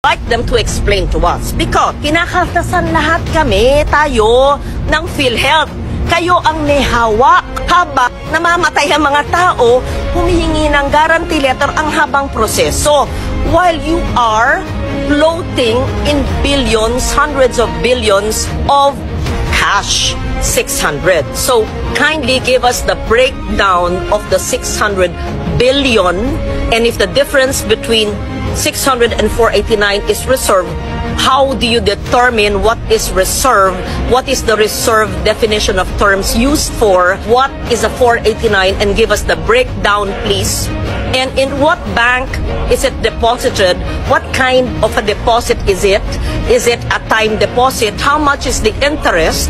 like them to explain to us because kinakaltasan lahat tayo ng PhilHealth. Kayo ang may hawak habang namamatay ang mga tao, humihingi ng guarantee letter ang habang proseso. While you are floating in billions, hundreds of billions of cash, 600. So kindly give us the breakdown of the 600 billion, and if the difference between 600 and 489 is reserved, how do you determine what is reserved? What is the reserve definition of terms used for? What is a 489? And give us the breakdown, please. And in what bank is it deposited? What kind of a deposit is it? Is it a time deposit? How much is the interest?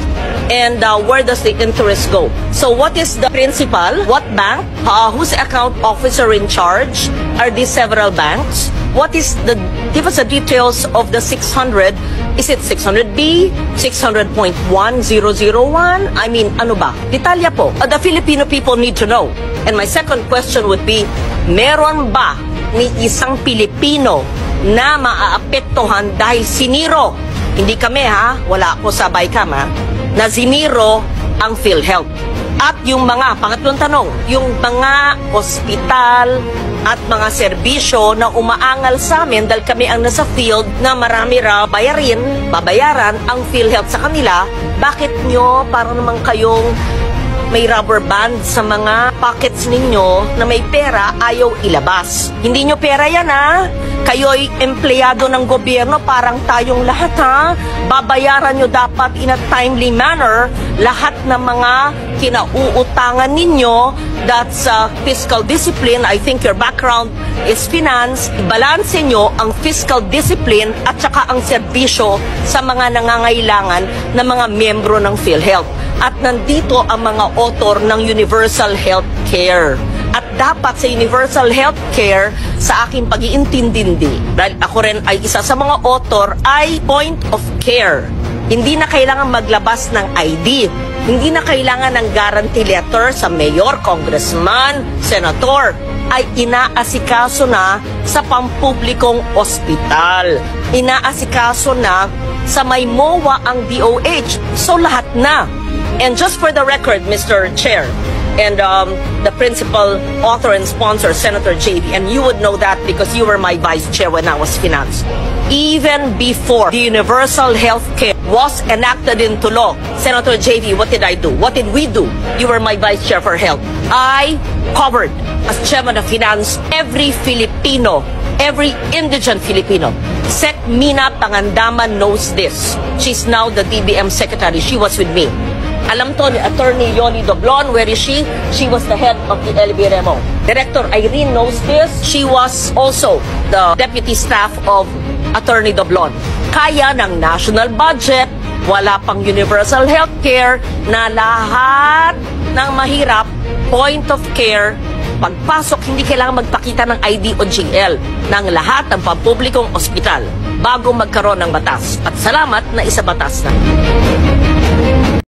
And where does the interest go? So what is the principal? What bank? Who's account officer in charge? Are these several banks? What is the, give us the details of the 600. Is it 600B? 600.1001? I mean, ano ba? Detalya po. The Filipino people need to know. And my second question would be, meron ba ni isang Pilipino na maaapektuhan dahil siniro? Hindi kami ha, wala ako sa BICAM ha, na siniro ang PhilHealth. At yung mga, pangatlong tanong, yung mga ospital at mga serbisyo na umaangal sa amin dahil kami ang nasa field na marami babayaran ang PhilHealth sa kanila, bakit nyo para naman kayong may rubber band sa mga pockets ninyo na may pera ayaw ilabas? Hindi nyo pera yan ha. Kayo'y empleyado ng gobyerno, parang tayong lahat ha. Babayaran nyo dapat in a timely manner lahat ng mga kinauutangan ninyo. That's fiscal discipline. I think your background is finance. Balanse nyo ang fiscal discipline at saka ang serbisyo sa mga nangangailangan na mga miyembro ng PhilHealth. At nandito ang mga author ng Universal Health Care. At dapat sa Universal Health Care, sa aking pag-iintindi, dahil ako rin ay isa sa mga author, ay point of care. Hindi na kailangan maglabas ng ID. Hindi na kailangan ng guarantee letter sa mayor, congressman, senator. Ay inaasikaso na sa pampublikong ospital. Inaasikaso na sa may MOA ang DOH. So lahat na. And just for the record, Mr. Chair, and the principal author and sponsor, Senator JV, and you would know that because you were my vice chair when I was finance. Even before the Universal Health Care was enacted into law, Senator JV, what did I do? What did we do? You were my vice chair for health. I covered, as chairman of finance, every Filipino, every indigent Filipino. Sec Mina Pangandaman knows this. She's now the DBM secretary. She was with me. Alam to ni Attorney Yoli Doblon. Where is she? She was the head of the LBRMO. Director Irene knows this. She was also the deputy staff of Attorney Doblon. Kaya ng national budget, wala pang universal health care, na lahat ng mahirap, point of care, pagpasok, hindi kailangan magpakita ng ID o GL ng lahat ng pampublikong ospital bago magkaroon ng batas. At salamat na isa batas na.